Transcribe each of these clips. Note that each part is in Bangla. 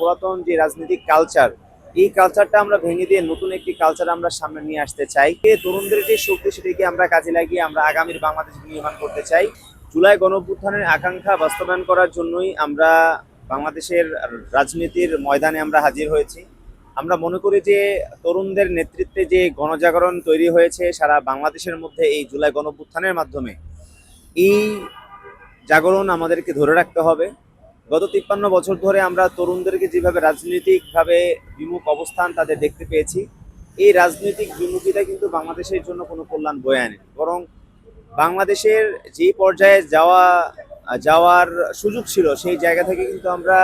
পুরাতন যে রাজনৈতিক কালচার, এই কালচারটা আমরা ভেঙে দিয়ে নতুন একটি কালচার আমরা সামনে নিয়ে আসতে চাই। তরুণদের যে শক্তি, সেটাকে আমরা কাজে লাগিয়ে আমরা আগামীর বাংলাদেশ নির্মাণ করতে চাই। জুলাই গণঅভ্যুত্থানের আকাঙ্ক্ষা বাস্তবায়ন করার জন্যই আমরা বাংলাদেশের রাজনীতির ময়দানে আমরা হাজির হয়েছি। আমরা মনে করি যে তরুণদের নেতৃত্বে যে গণজাগরণ তৈরি হয়েছে সারা বাংলাদেশের মধ্যে এই জুলাই গণঅভ্যুত্থানের মাধ্যমে, এই জাগরণ আমাদেরকে ধরে রাখতে হবে। গত 53 বছর ধরে আমরা তরুণদেরকে যেভাবে রাজনৈতিকভাবে বিমুখ অবস্থান তাদের দেখতে পেয়েছি, এই রাজনৈতিক বিমুখিতা কিন্তু বাংলাদেশের জন্য কোনো কল্যাণ বয়ে আনেনি, বরং বাংলাদেশের যে পর্যায়ে যাওয়ার সুযোগ ছিল সেই জায়গা থেকে কিন্তু আমরা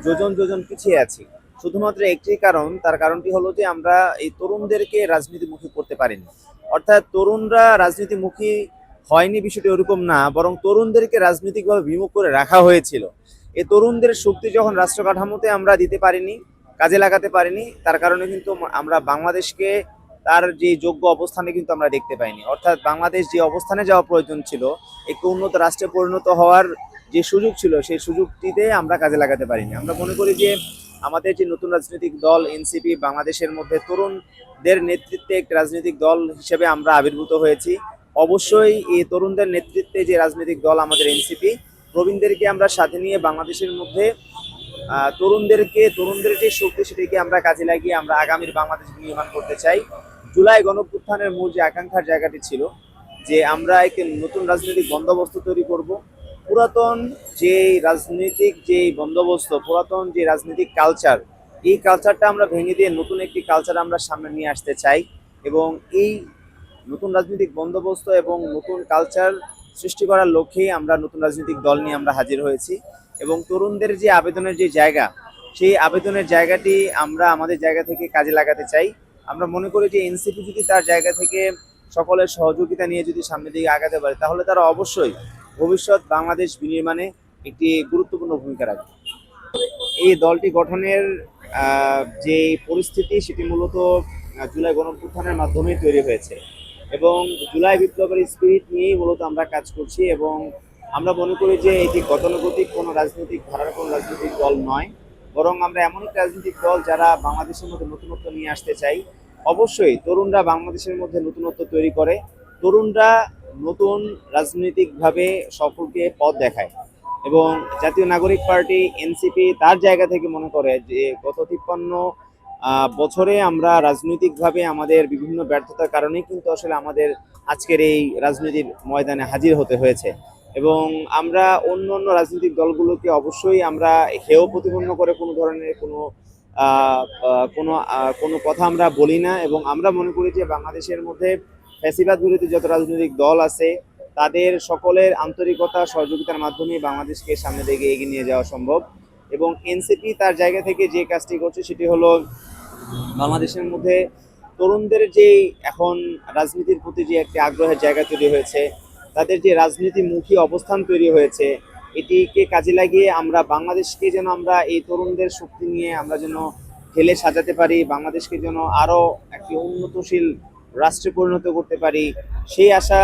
যোজন যোজন পিছিয়ে আছি। শুধুমাত্র একটি কারণ, তার কারণটি হলো যে আমরা এই তরুণদেরকে রাজনীতিমুখী করতে পারিনি। অর্থাৎ তরুণরা রাজনীতিমুখী হয়নি বিষয়টি ওরকম না, বরং তরুণদেরকে রাজনৈতিকভাবে বিমুখ করে রাখা হয়েছিল। এই তরুণদের শক্তি যখন রাষ্ট্র কাঠামোতে আমরা দিতে পারিনি, কাজে লাগাতে পারিনি, তার কারণে কিন্তু আমরা বাংলাদেশকে তার যে যোগ্য অবস্থানে কিন্তু আমরা দেখতে পাইনি। অর্থাৎ বাংলাদেশ যে অবস্থানে যাওয়া প্রয়োজন ছিল, একটি উন্নত রাষ্ট্রে পরিণত হওয়ার যে সুযোগ ছিল, সেই সুযোগটিতে আমরা কাজে লাগাতে পারিনি। আমরা মনে করি যে আমাদের যে নতুন রাজনৈতিক দল এনসিপি, বাংলাদেশের মধ্যে তরুণদের নেতৃত্বে একটি রাজনৈতিক দল হিসেবে আমরা আবির্ভূত হয়েছি। অবশ্যই এই তরুণদের নেতৃত্বে যে রাজনৈতিক দল আমাদের এনসিপি, প্রবীণদেরকে আমরা সাথে নিয়ে বাংলাদেশের মধ্যে তরুণদের যে শক্তি, সেটিকে আমরা কাজে লাগিয়ে আমরা আগামীর বাংলাদেশ নির্মাণ করতে চাই। জুলাই গণঅভ্যুত্থানের মূল যে আকাঙ্ক্ষার জায়গাটি ছিল যে আমরা একটি নতুন রাজনৈতিক বন্দোবস্ত তৈরি করব। পুরাতন যে পুরাতন যে রাজনৈতিক কালচার, এই কালচারটা আমরা ভেঙে দিয়ে নতুন একটি কালচার আমরা সামনে নিয়ে আসতে চাই। এবং এই নতুন রাজনৈতিক বন্দোবস্ত এবং নতুন কালচার সৃষ্টি করার লক্ষ্যেই আমরা নতুন রাজনৈতিক দল নিয়ে আমরা হাজির হয়েছি। এবং তরুণদের যে আবেদনের যে জায়গা, সেই আবেদনের জায়গাটি আমরা আমাদের জায়গা থেকে কাজে লাগাতে চাই। আমরা মনে করি যে এনসিপি যদি তার জায়গা থেকে সকলের সহযোগিতা নিয়ে যদি সামনের দিকে আগাতে পারে, তাহলে তারা অবশ্যই ভবিষ্যৎ বাংলাদেশ বিনির্মাণে একটি গুরুত্বপূর্ণ ভূমিকা রাখবে। এই দলটি গঠনের যে পরিস্থিতি, সেটি মূলত জুলাই গণঅভ্যুত্থানের মাধ্যমেই তৈরি হয়েছে এবং জুলাই বিপ্লবের স্পিরিট নিয়েই মূলত আমরা কাজ করছি। এবং আমরা মনে করি যে এটি গতানুগতিক কোনো রাজনৈতিক ধারার কোনো রাজনৈতিক দল নয়, বরং আমরা এমন একটি রাজনৈতিক দল যারা বাংলাদেশের মধ্যে নতুনত্ব নিয়ে আসতে চাই। অবশ্যই তরুণরা বাংলাদেশের মধ্যে নতুনত্ব তৈরি করে, তরুণরা নতুন রাজনৈতিকভাবে সকলকে পথ দেখায়। এবং জাতীয় নাগরিক পার্টি এনসিপি তার জায়গা থেকে মনে করে যে গত 53 বছরে আমরা রাজনৈতিকভাবে আমাদের বিভিন্ন ব্যর্থতার কারণে কিন্তু আসলে আমাদের আজকের এই রাজনীতির ময়দানে হাজির হতে হয়েছে। এবং আমরা অন্য অন্য রাজনৈতিক দলগুলোকে অবশ্যই আমরা হেয় প্রতিপন্ন করে কোনো ধরনের কোনো কথা আমরা বলি না। এবং আমরা মনে করি যে বাংলাদেশের মধ্যে ফ্যাসিবাদ বিরোধী যত রাজনৈতিক দল আছে, তাদের সকলের আন্তরিকতা সহযোগিতার মাধ্যমে বাংলাদেশকে সামনে দিকে এগিয়ে নিয়ে যাওয়া সম্ভব। এবং এনসিপি তার জায়গা থেকে যে কাজটি করছে সেটি হলো বাংলাদেশের মধ্যে তরুণদের যে এখন রাজনীতির প্রতি যে একটি আগ্রহের জায়গা তৈরি হয়েছে, তাদের যে রাজনীতিমুখী অবস্থান তৈরি হয়েছে, এটিকে কাজে লাগিয়ে আমরা বাংলাদেশকে যেন আমরা এই তরুণদের শক্তি নিয়ে আমরা যেন ঢেলে সাজাতে পারি, বাংলাদেশকে যেন আরও একটি উন্নতশীল রাষ্ট্রে পরিণত করতে পারি, সেই আশা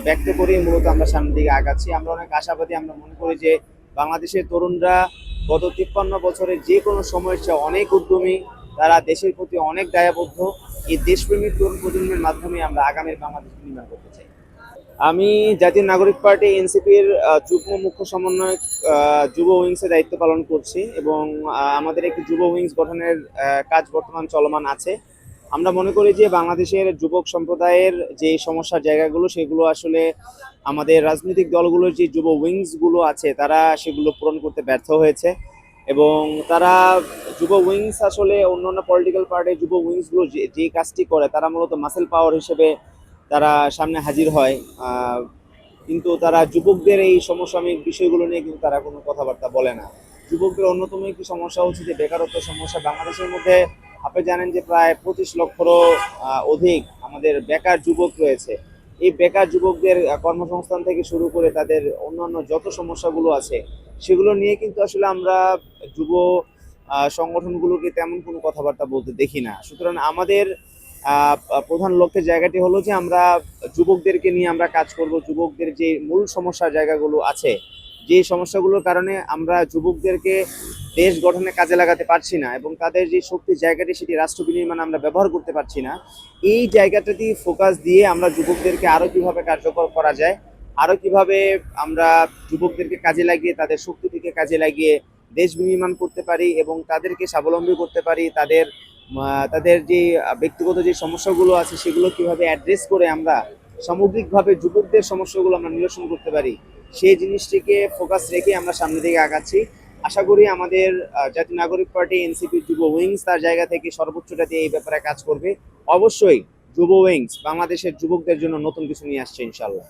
ব্যক্ত করে মূলত আমরা সামনের দিকে আগাচ্ছি। আমরা অনেক আশাবাদী। আমরা মনে করি যে বাংলাদেশের তরুণরা গত 53 বছরে যে কোনো সময়ের চেয়ে অনেক উদ্যমী, তারা দেশের প্রতি অনেক দায়বদ্ধ। এই দেশপ্রেমিক তরুণ প্রজন্মের মাধ্যমে আমরা আগামীর বাংলাদেশ নির্মাণ করতে চাই। আমি জাতীয় নাগরিক পার্টি এনসিপির যুগ্ম মুখ্য সমন্বয়ক যুব উইংসের দায়িত্ব পালন করছি এবং আমাদের একটি যুব উইংস গঠনের কাজ বর্তমান চলমান আছে। আমরা মনে করি যে বাংলাদেশের যুবক সম্প্রদায়ের যে সমস্যার জায়গাগুলো, সেগুলো আসলে আমাদের রাজনৈতিক দলগুলোর যে যুব উইংসগুলো আছে, তারা সেগুলো পূরণ করতে ব্যর্থ হয়েছে। এবং তারা যুব উইংস আসলে অন্যান্য পলিটিক্যাল পার্টির যুব উইংসগুলো যে কাজটি করে, তারা মূলত মাসেল পাওয়ার হিসেবে তারা সামনে হাজির হয়। কিন্তু তারা যুবকদের এই সমসাময়িক বিষয়গুলো নিয়ে কিন্তু তারা কোনো কথাবার্তা বলে না। যুবকদের অন্যতম একটি সমস্যা হচ্ছে যে বেকারত্ব সমস্যা। বাংলাদেশের মধ্যে আপনি জানেন যে প্রায় 25 লক্ষেরও অধিক আমাদের বেকার যুবক রয়েছে। এই বেকার যুবকদের কর্মসংস্থান থেকে শুরু করে তাদের অন্যান্য যত সমস্যাগুলো আছে, সেগুলো নিয়ে কিন্তু আসলে আমরা যুব সংগঠনগুলোকে তেমন কোনো কথাবার্তা বলতে দেখি না। সুতরাং আমাদের প্রধান লক্ষ্যের জায়গাটি হলো যে আমরা যুবকদেরকে নিয়ে আমরা কাজ করব। যুবকদের যে মূল সমস্যার জায়গাগুলো আছে, যে সমস্যাগুলোর কারণে আমরা যুবকদেরকে দেশ গঠনে কাজে লাগাতে পারছি না এবং তাদের যে শক্তির জায়গাটি সেটি রাষ্ট্র বিনির্মাণে আমরা ব্যবহার করতে পারছি না, এই জায়গাটাতে ফোকাস দিয়ে আমরা যুবকদেরকে আরো কিভাবে কার্যকর করা যায়, আরো কিভাবে আমরা যুবকদেরকে কাজে লাগিয়ে তাদের শক্তিটিকে কাজে লাগিয়ে দেশ বিনির্মাণ করতে পারি এবং তাদেরকে স্বাবলম্বী করতে পারি, তাদের যে ব্যক্তিগত যে সমস্যাগুলো আছে সেগুলো কিভাবে অ্যাড্রেস করে আমরা সামগ্রিকভাবে যুবকদের সমস্যাগুলো আমরা নিরসন করতে পারি, সেই জিনিসটিকে ফোকাস রেখে আমরা সামনের দিকে আগাচ্ছি। আশা করি আমাদের জাতীয় নাগরিক পার্টি এনসিপি যুব উইংস তার জায়গা থেকে সর্বোচ্চটা দিয়ে এই ব্যাপারে কাজ করবে। অবশ্যই যুব উইংস বাংলাদেশের যুবকদের জন্য নতুন কিছু নিয়ে আসছে ইনশাল্লাহ।